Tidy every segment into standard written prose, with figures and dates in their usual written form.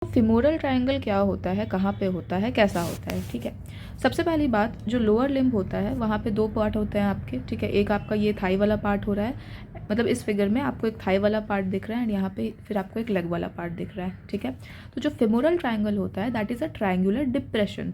Femoral triangle क्या होता है, कहाँ पे होता है, कैसा होता है, ठीक है। सबसे पहली बात, जो लोअर लिम्ब होता है वहाँ पे दो पार्ट होते हैं आपके, ठीक है। एक आपका ये थाई वाला पार्ट हो रहा है, मतलब इस फिगर में आपको एक थाई वाला पार्ट दिख रहा है एंड यहाँ पे फिर आपको एक लेग वाला पार्ट दिख रहा है, ठीक है। तो जो फिमोरल ट्रायंगल होता है that is a triangular depression.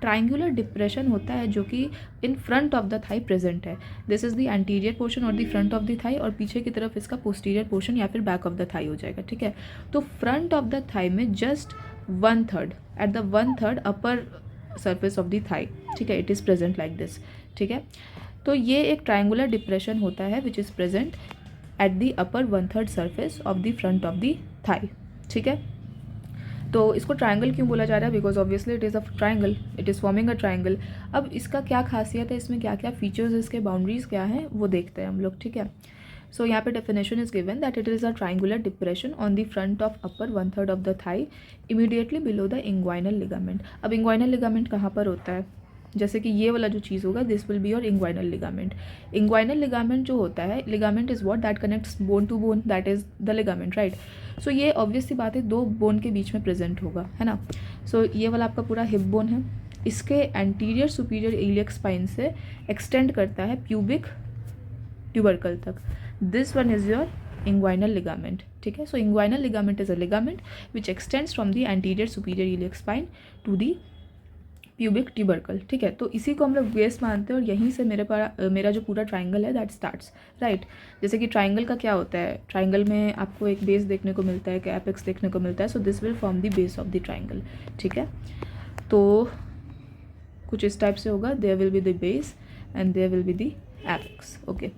Triangular depression होता है जो कि in front of the thigh present है। This is the anterior portion और the front of the thigh, और पीछे की तरफ इसका पोस्टीरियर पोर्शन या फिर बैक ऑफ द थाई हो जाएगा, ठीक है। तो फ्रंट ऑफ द थाई में just 1/3 at the 1/3 upper surface of the thigh, ठीक है, it is present like this, ठीक है। तो ये एक ट्रायंगुलर डिप्रेशन होता है which is present at the upper 1/3 surface of the front of the thigh, ठीक है। तो इसको ट्रायंगल क्यों बोला जा रहा है, because obviously it is a triangle, it is forming a triangle. अब इसका क्या खासियत है, इसमें क्या क्या फीचर्स, इसके बाउंड्रीज क्या हैं, वो देखते हैं हम लोग, ठीक है। सो यहाँ पे definition is given that it is a triangular depression on the front of upper 1/3 of the thigh immediately below the inguinal ligament. अब इंग्वाइनल लिगामेंट कहाँ पर होता है, जैसे कि ये वाला जो चीज़ होगा this will be your inguinal ligament. Inguinal ligament जो होता है, ligament is what that connects bone to bone, that is the ligament, right. So ये ऑब्वियस सी बात है, दो बोन के बीच में प्रेजेंट होगा, है ना। सो ये वाला आपका पूरा हिप बोन है, इसके एंटीरियर सुपीरियर इलियक स्पाइन से एक्सटेंड करता है प्यूबिक ट्यूबरकल तक। This one is your inguinal ligament, ठीक है। So inguinal ligament is a ligament which extends from the anterior superior iliac spine to the pubic tubercle, ठीक है। तो इसी को हम लोग बेस मानते हैं और यहीं से मेरा जो पूरा ट्रायंगल है दैट स्टार्ट्स, राइट। जैसे कि ट्रायंगल का क्या होता है, ट्रायंगल में आपको एक बेस देखने को मिलता है, एक एपेक्स देखने को मिलता है, so this will form the base of the triangle, ठीक है। तो कुछ इस टाइप से होगा, there will be the base and there will be the apex, okay.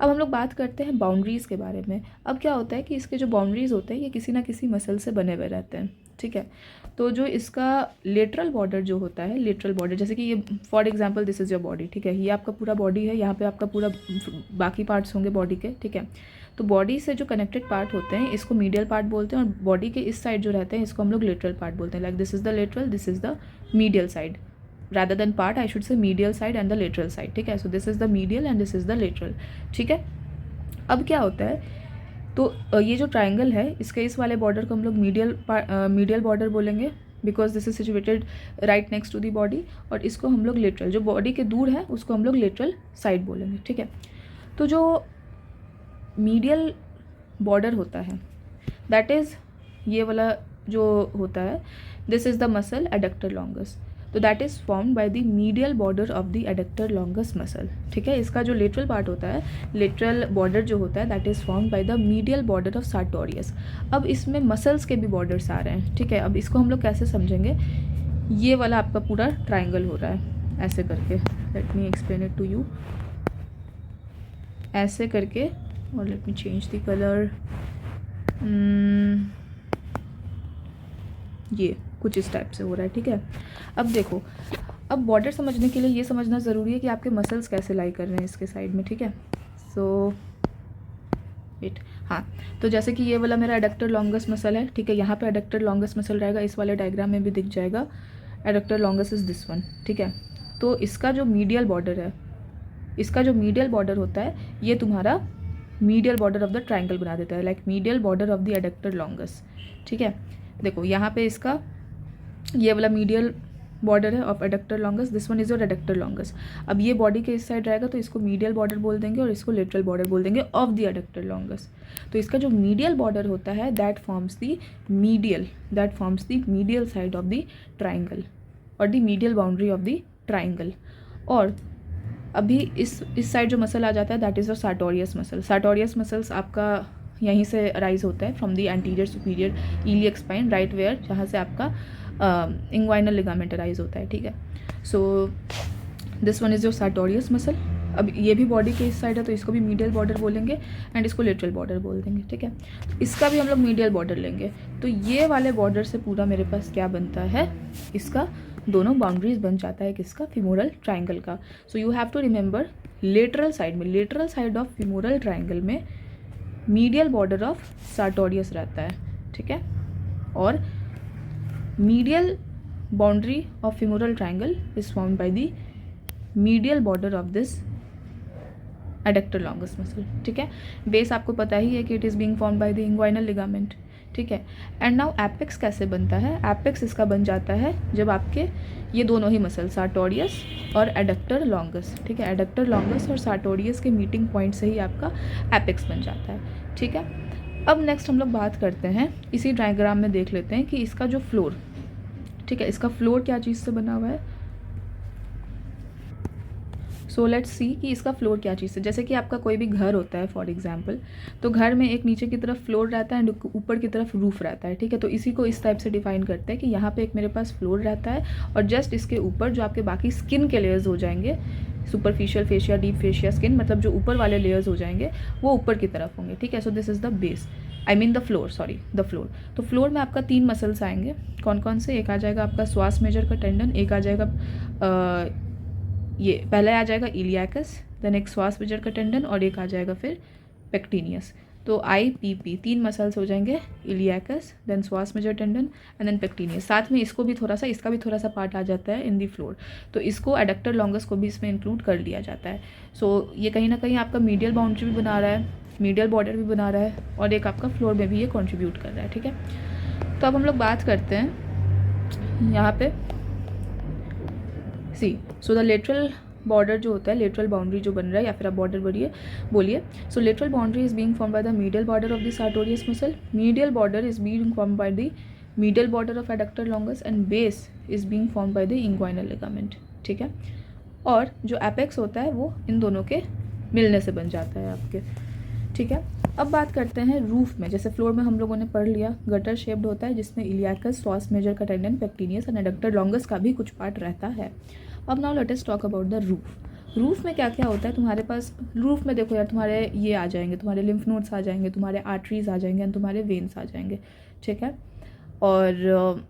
अब हम लोग बात करते हैं बाउंड्रीज़ के बारे में। अब क्या होता है कि इसके जो बाउंड्रीज़ होते हैं ये किसी ना किसी मसल से बने हुए रहते हैं, ठीक है। तो जो इसका लेटरल बॉर्डर जो होता है, लेटरल बॉर्डर, जैसे कि ये for example this is your body, ठीक है, ये आपका पूरा बॉडी है, यहाँ पे आपका पूरा बाकी पार्ट्स होंगे बॉडी के, ठीक है। तो बॉडी से जो कनेक्टेड पार्ट होते हैं इसको मीडियल पार्ट बोलते हैं, और बॉडी के इस साइड जो रहते हैं इसको हम लोग लेटरल पार्ट बोलते हैं। Like this is the lateral, this is the medial side, rather than part I should say medial side and the lateral side, ठीक है। so this is the medial and this is the lateral, ठीक है। अब क्या होता है, तो ये जो ट्रायंगल है इसके इस वाले बॉर्डर को हम लोग मीडियल बॉर्डर बोलेंगे because this is situated right next to the body, और इसको हम लोग लेटरल, जो बॉडी के दूर है उसको हम लोग लेटरल साइड बोलेंगे, ठीक है। तो जो मीडियल बॉर्डर होता है दैट इज़ ये वाला जो होता है, this is the muscle adductor longus, तो that is formed by the medial border of the adductor longus muscle, ठीक है। इसका जो लेटरल पार्ट होता है, लेटरल बॉर्डर जो होता है that is formed by the medial border of sartorius. अब इसमें मसल्स के भी बॉर्डर्स आ रहे हैं, ठीक है। अब इसको हम लोग कैसे समझेंगे, ये वाला आपका पूरा ट्राइंगल हो रहा है ऐसे करके, let me explain it to you, ऐसे करके, और let me change the colour, ये कुछ इस टाइप से हो रहा है, ठीक है। अब देखो, अब बॉर्डर समझने के लिए ये समझना ज़रूरी है कि आपके मसल्स कैसे लाई कर रहे हैं इसके साइड में, ठीक है। सो वेट, हाँ, तो जैसे कि ये वाला मेरा एडक्टर लॉन्गस मसल है, ठीक है, यहाँ पे एडक्टर लॉन्गस मसल रहेगा, इस वाले डायग्राम में भी दिख जाएगा adductor longus is this one, ठीक है। तो इसका जो मीडियल बॉर्डर है, इसका जो मीडियल बॉर्डर होता है ये तुम्हारा medial border of the triangle बना देता है, like medial border of the adductor longus, ठीक है। देखो यहाँ पे इसका ये वाला मीडियल बॉर्डर है of adductor longus, this one is your adductor longus. अब ये बॉडी के इस साइड रहेगा तो इसको मीडियल बॉर्डर बोल देंगे और इसको लेटरल बॉर्डर बोल देंगे ऑफ द एडक्टर लॉन्गस। तो इसका जो मीडियल बॉर्डर होता है that forms the medial side of the triangle और the medial boundary of the triangle. और अभी इस साइड जो मसल आ जाता है that is your sartorius muscle. Sartorius muscles आपका यहीं से राइज होता है from the anterior superior iliac spine, right where, जहाँ से आपका इंग्वाइनल लिगामेंट राइज होता है, ठीक है। So this one is your sartorius muscle. अब ये भी बॉडी के इस साइड है तो इसको भी मीडियल बॉर्डर बोलेंगे एंड इसको लेटरल बॉर्डर बोल देंगे, ठीक है। इसका भी हम लोग मीडियल बॉर्डर लेंगे, तो ये वाले बॉर्डर से पूरा मेरे पास क्या बनता है, इसका दोनों बाउंड्रीज बन जाता है किसका, फिमोरल ट्राइंगल का। So you have to remember, lateral side में, lateral side of femoral triangle में मीडियल बॉर्डर ऑफ सार्टोरियस रहता है, ठीक है। और medial boundary of femoral triangle is formed by the medial border of this adductor longus muscle, ठीक है। Base आपको पता ही है कि it is being formed by the inguinal ligament, ठीक है। एंड नाउ एपेक्स कैसे बनता है? एपेक्स इसका बन जाता है जब आपके ये दोनों ही मसल सार्टोरियस और एडक्टर लॉन्गस, ठीक है, एडक्टर लॉन्गस और सार्टोरियस के मीटिंग पॉइंट से ही आपका एपेक्स बन जाता है, ठीक है। अब नेक्स्ट हम लोग बात करते हैं, इसी डायग्राम में देख लेते हैं कि इसका जो फ्लोर, ठीक है, इसका फ्लोर क्या चीज़ से बना हुआ है। सो लेट्स सी कि इसका फ्लोर क्या चीज़ है। जैसे कि आपका कोई भी घर होता है फॉर एग्जांपल, तो घर में एक नीचे की तरफ फ्लोर रहता है एंड ऊपर की तरफ रूफ रहता है, ठीक है। तो इसी को इस टाइप से डिफाइन करते हैं कि यहाँ पे एक मेरे पास फ्लोर रहता है और जस्ट इसके ऊपर जो आपके बाकी स्किन के लेयर्स हो जाएंगे, superficial fascia, deep fascia, skin, मतलब जो ऊपर वाले लेयर्स हो जाएंगे वो ऊपर की तरफ होंगे, ठीक है। So this is the base, I mean the floor, sorry the floor. तो फ्लोर में आपका 3 मसल्स आएंगे, कौन कौन से? एक आ जाएगा आपका श्वास मेजर का टेंडन, एक आ जाएगा ये पहले आ जाएगा इलियाकस, देन एक श्वास मेजर का टेंडन और एक आ जाएगा फिर पेक्टिनियस। तो IPP 3 मसल्स हो जाएंगे, इलियाकस, देन श्वास मेजर टेंडन एंड देन पेक्टिनियस। साथ में इसको भी थोड़ा सा, इसका भी थोड़ा सा पार्ट आ जाता है इन दी फ्लोर, तो इसको एडक्टर लॉन्गस को भी इसमें इंक्लूड कर लिया जाता है। सो ये कहीं ना कहीं आपका मीडियल बाउंड्री भी बना रहा है, मीडियल बॉर्डर भी बना रहा है और एक आपका फ्लोर में भी ये कॉन्ट्रीब्यूट कर रहा है, ठीक है। तो अब हम लोग बात करते हैं यहाँ पे सी, सो द लेटरल बॉर्डर जो होता है, लेटरल बाउंड्री जो बन रहा है या फिर आप बॉर्डर बोलिए। So lateral boundary is being form by the medial border of the sartorius muscle, medial border is being form by the medial border of adductor longus and base is being form by the inguinal ligament, ठीक है। और जो apex होता है वो इन दोनों के मिलने से बन जाता है आपके, ठीक है। अब बात करते हैं रूफ में। जैसे फ्लोर में हम लोगों ने पढ़ लिया गटर शेप्ड होता है जिसमें इलियाकस, श्वास मेजर का टेंडन, पेक्टिनियस एंड एडक्टर लॉन्गस का भी कुछ पार्ट रहता है। अब now let us talk about the roof. Roof में क्या क्या होता है तुम्हारे पास? रूफ में देखो यार, तुम्हारे ये आ जाएंगे, तुम्हारे लिम्फ नोड्स आ जाएंगे, तुम्हारे आर्टरीज आ जाएंगे एंड तुम्हारे वेन्स आ जाएंगे, ठीक है, और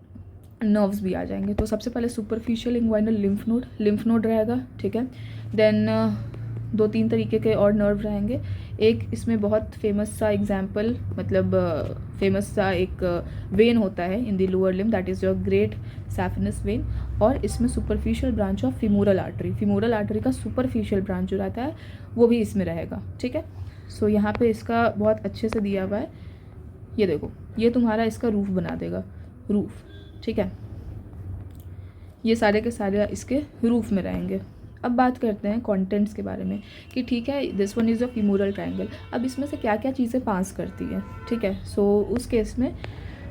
नर्व्स भी आ जाएंगे। तो सबसे पहले सुपरफिशियल इंग्वाइनल लिम्फ नोड रहेगा, ठीक है। देन 2-3 तरीके के और नर्व रहेंगे। एक इसमें बहुत फेमस सा एग्जाम्पल, मतलब फेमस सा एक वेन होता है in the lower limb, that is your great saphenous when, और इसमें superficial branch of femoral artery का सुपरफिशियल ब्रांच जो रहता है वो भी इसमें रहेगा, ठीक है। सो यहाँ पे इसका बहुत अच्छे से दिया हुआ है, ये देखो, ये तुम्हारा इसका रूफ बना देगा, रूफ, ठीक है। ये सारे के सारे इसके रूफ में रहेंगे। अब बात करते हैं कंटेंट्स के बारे में कि ठीक है, this one is a femoral triangle. अब इसमें से क्या क्या चीज़ें पास करती हैं, ठीक है। सो उस केस में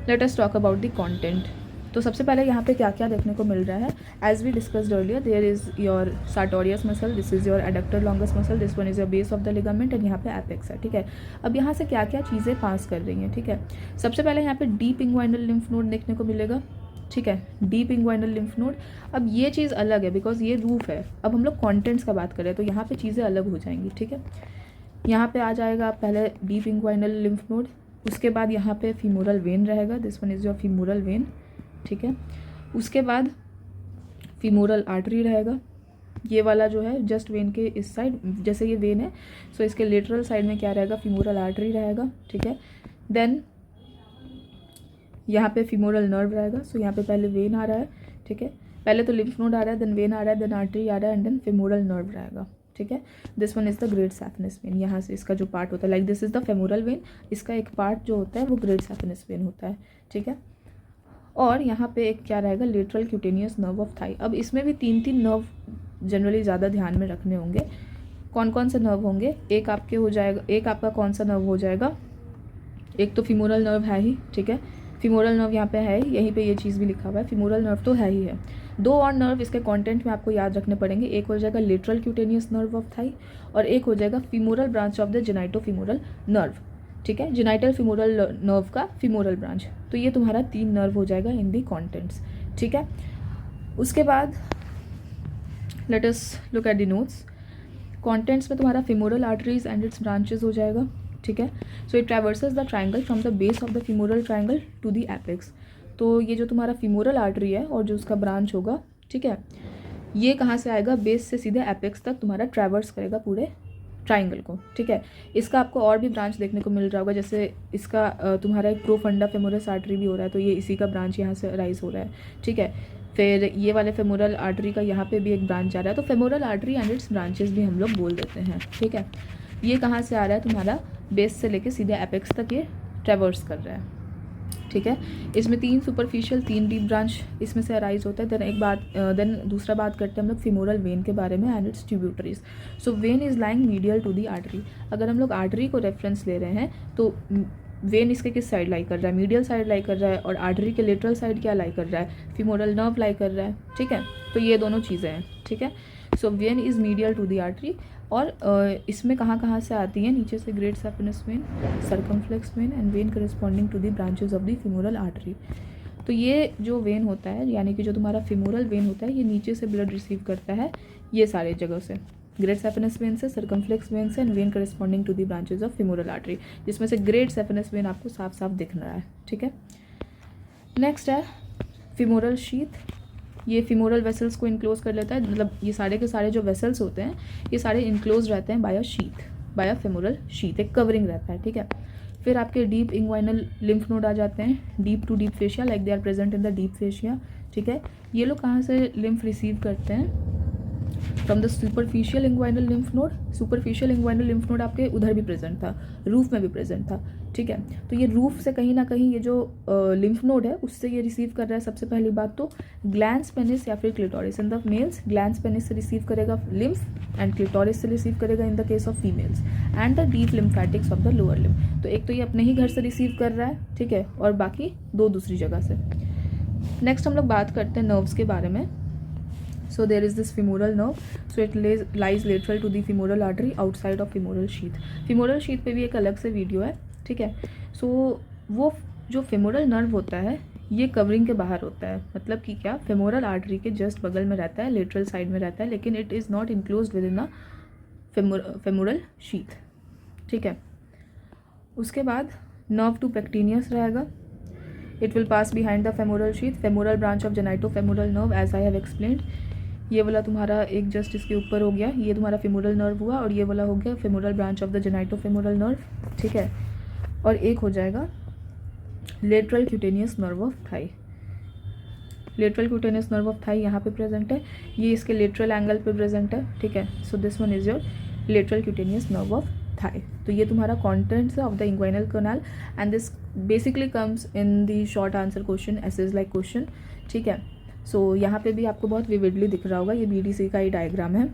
let us talk about the content. तो सबसे पहले यहाँ पे क्या क्या देखने को मिल रहा है, as we discussed earlier, there is your sartorius muscle, this is your adductor longus muscle, this one is your base of the ligament and यहाँ पे एपेक्स है, ठीक है। अब यहाँ से क्या क्या चीज़ें पास कर रही हैं, ठीक है। सबसे पहले यहाँ पे डीप इंग्वाइनल लिम्फ नोड देखने को मिलेगा, ठीक है, डीप इंग्वाइनल लिम्फ नोड। अब ये चीज़ अलग है बिकॉज ये रूफ है। अब हम लोग कंटेंट्स का बात करें तो यहाँ पे चीज़ें अलग हो जाएंगी, ठीक है। यहाँ पे आ जाएगा पहले डीप इंग्वाइनल लिम्फ नोड, उसके बाद यहाँ पे फीमोरल वेन रहेगा, this one is your femoral when, ठीक है। उसके बाद फीमोरल आर्टरी रहेगा, ये वाला जो है जस्ट वेन के इस साइड, जैसे ये वेन है सो इसके लेटरल साइड में क्या रहेगा, फीमोरल आर्टरी रहेगा, ठीक है। देन यहाँ पे फीमोरल नर्व रहेगा, सो यहाँ पे पहले वेन आ रहा है, ठीक है, पहले तो लिम्फ नोड आ रहा है, देन वेन आ रहा है, देन आर्टरी आ रहा है एंड देन फीमोरल नर्व रहेगा, ठीक है। This one is the great saphenous when, यहाँ से इसका जो पार्ट होता है, like this is the femoral when, इसका एक पार्ट जो होता है वो ग्रेट सैफिनस वेन होता है, ठीक है। और यहाँ पे एक क्या रहेगा, lateral cutaneous nerve of Thai. अब इसमें भी 3-3 नर्व जनरली ज़्यादा ध्यान में रखने होंगे। कौन कौन से नर्व होंगे, एक आपके हो जाएगा, एक आपका कौन सा नर्व हो जाएगा, एक तो फीमोरल नर्व है ही, ठीक है, फीमोरल नर्व यहाँ पे है ही, यहीं पे ये चीज़ भी लिखा हुआ है, फीमोरल नर्व तो है ही है। 2 और नर्व इसके कंटेंट में आपको याद रखने पड़ेंगे, एक हो जाएगा lateral cutaneous nerve of Thai और एक हो जाएगा femoral branch of the genito femoral nerve, ठीक है, जेनाइटल फीमोरल नर्व का फीमोरल ब्रांच। तो ये तुम्हारा 3 नर्व हो जाएगा इन दी कॉन्टेंट्स, ठीक है। उसके बाद let us look at the notes. Contents में तुम्हारा femoral arteries and its branches हो जाएगा, ठीक है। So it traverses the triangle from the base of the femoral triangle to the apex. तो ये जो तुम्हारा फीमोरल आर्टरी है और जो उसका ब्रांच होगा, ठीक है, ये कहाँ से आएगा, बेस से सीधे एपेक्स तक तुम्हारा ट्रैवर्स करेगा पूरे ट्रायंगल को, ठीक है। इसका आपको और भी ब्रांच देखने को मिल रहा होगा, जैसे इसका तुम्हारा एक प्रोफंडा फेमोरस आर्टरी भी हो रहा है, तो ये इसी का ब्रांच यहाँ से राइज हो रहा है, ठीक है। फिर ये वाले फेमोरल आर्टरी का यहाँ पे भी एक ब्रांच आ रहा है, तो femoral artery and its branches भी हम लोग बोल देते हैं, ठीक है। ये कहाँ से आ रहा है, तुम्हारा बेस से लेके सीधे एपेक्स तक ये ट्रैवर्स कर रहा है, ठीक है। इसमें 3 सुपरफिशियल 3 डीप ब्रांच इसमें से अराइज होता है। देन दूसरा बात करते हैं हम लोग फिमोरल वेन के बारे में and its tributaries. So vein is lying medial to the artery. अगर हम लोग आर्टरी को रेफरेंस ले रहे हैं तो वेन इसके किस साइड लाई कर रहा है, मीडियल साइड लाई कर रहा है, और आर्टरी के लेटरल साइड क्या लाई कर रहा है, फिमोरल नर्व लाई कर रहा है, ठीक है। तो ये दोनों चीज़ें हैं, ठीक है। So vein is medial to the artery, और इसमें कहाँ से आती है, नीचे से great saphenous vein, circumflex vein and vein corresponding to the branches of the femoral artery. तो ये जो वेन होता है, यानी कि जो तुम्हारा फिमोरल वेन होता है, ये नीचे से ब्लड रिसीव करता है ये सारे जगह से, ग्रेट सैफिनस वेन से, सर्कमफ्लेक्स वेन से and vein corresponding to the branches of femoral artery, जिसमें से ग्रेट सैफिनस वेन आपको साफ साफ दिख रहा है, ठीक है। नेक्स्ट है फिमोरल शीथ। ये फिमोरल वेसल्स को इनक्लोज कर लेता है, मतलब ये सारे के सारे जो वेसल्स होते हैं ये सारे इनक्लोज रहते हैं by a sheath, by a femoral sheath, एक कवरिंग रहता है, ठीक है। फिर आपके डीप इंग्वाइनल लिम्फ नोड आ जाते हैं, deep to deep fascia, like they are present in the deep fascia, ठीक है। ये लोग कहाँ से लिम्फ रिसीव करते हैं, from the superficial inguinal lymph node. Superficial inguinal lymph node आपके उधर भी प्रेजेंट था, रूफ में भी प्रेजेंट था, ठीक है। तो ये रूफ से कहीं ना कहीं ये जो लिम्फ नोड है उससे ये रिसीव कर रहा है। सबसे पहली बात तो ग्लैंस पेनिस या फिर clitoris, in the males glans penis से रिसीव करेगा लिम्फ एंड क्लिटोरिस से रिसीव करेगा in the case of females, and the deep lymphatics of the lower lymph. तो एक तो ये अपने ही घर से रिसीव कर रहा है, ठीक है, और बाकी 2 दूसरी जगह से। नेक्स्ट हम लोग बात करते हैं नर्व्स के बारे में। So there is this femoral nerve, so it lies lateral to the femoral artery outside of femoral sheath. Femoral sheath पे भी एक अलग से वीडियो है, ठीक है। सो वो जो femoral nerve होता है ये कवरिंग के बाहर होता है, मतलब कि क्या, femoral artery के जस्ट बगल में रहता है, लेटरल साइड में रहता है, लेकिन it is not enclosed with in a femoral sheath, ठीक है। उसके बाद nerve to pectineus रहेगा, it will pass behind the femoral sheath, femoral branch of genitofemoral nerve as I have explained। ये वाला तुम्हारा एक जस्ट इसके ऊपर हो गया, ये तुम्हारा फिमोरल नर्व हुआ, और ये वाला हो गया femoral branch of the genitofemoral nerve, ठीक है। और एक हो जाएगा lateral cutaneous nerve of thigh. Lateral cutaneous nerve of thigh यहाँ पे प्रेजेंट है, ये इसके लेटरल एंगल पे प्रेजेंट है, ठीक है। So this one is your lateral cutaneous nerve of thigh. तो ये तुम्हारा contents of the inguinal canal, and this basically comes in the short answer question, essays like question, ठीक है। सो यहाँ पे भी आपको बहुत विविडली दिख रहा होगा, ये BDC का ही डायग्राम है।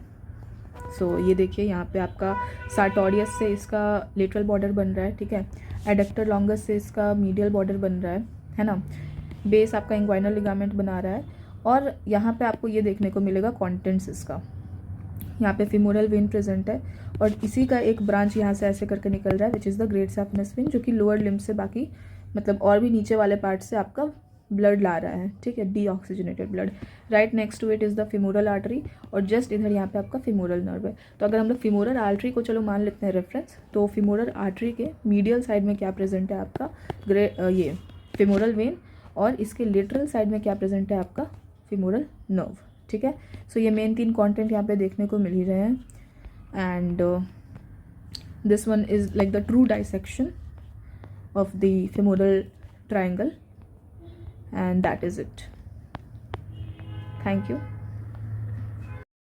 सो ये देखिए यहाँ पे आपका सार्टोरियस से इसका लेटरल बॉर्डर बन रहा है, ठीक है। एडक्टर लॉन्गस से इसका मीडियल बॉर्डर बन रहा है ना। बेस आपका इंग्वाइनल लिगामेंट बना रहा है, और यहाँ पे आपको ये देखने को मिलेगा कॉन्टेंट्स इसका। यहाँ पे फिमोरल वेन प्रेजेंट है, और इसी का एक ब्रांच यहाँ से ऐसे करके निकल रहा है, which is the great saphenous when, जो कि लोअर लिम्ब से बाकी मतलब और भी नीचे वाले पार्ट से आपका ब्लड ला रहा है, ठीक है, deoxygenated blood. Right next to it is the femoral artery, और जस्ट इधर यहाँ पे आपका फिमोरल नर्व है। तो अगर हम लोग फिमोरल आर्टरी को चलो मान लेते हैं रेफरेंस, तो फिमोरल आर्टरी के मीडियल साइड में क्या प्रेजेंट है आपका, ये फिमोरल वेन, और इसके लेटरल साइड में क्या प्रेजेंट है आपका, फिमोरल नर्व, ठीक है। सो ये मेन 3 कॉन्टेंट यहाँ पे देखने को मिल ही रहे हैं, and this one is like the true dissection of the femoral triangle, and that is it. Thank you.